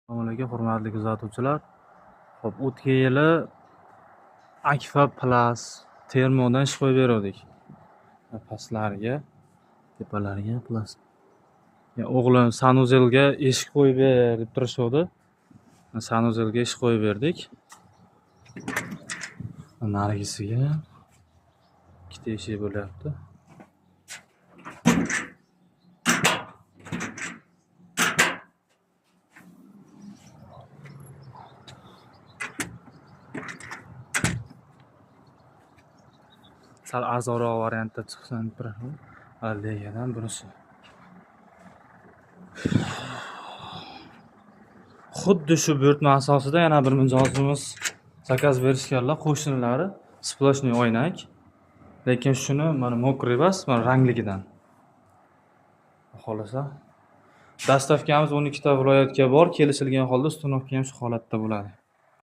Assalomu alaykum, hurmatli kuzatuvchilar. Xo'p, o'tgan yili Akfa Plus termodan ish qo'yib berdik. Pastlariga, tepalariga plus. O'g'lim sanuzelga eshik qo'yib ber deb turishdi. Sanuzelga ish qo'yib berdik. Narigisiga ikkita eshik bo'lyapti. Sal arzonroq variantda chiqsin deb turardim. Lekin bunisi xuddi shu buyurtma asosida yana bir mijozimiz zakaz berishganlar, qo'shnilari splashniy oynak. Lekin shuni mana mokriy emas, mana rangligidan. Xolasa dastavkamiz 12 ta viloyatga bor, kelishilgan holda ustunovka ham shu holatda bo'ladi.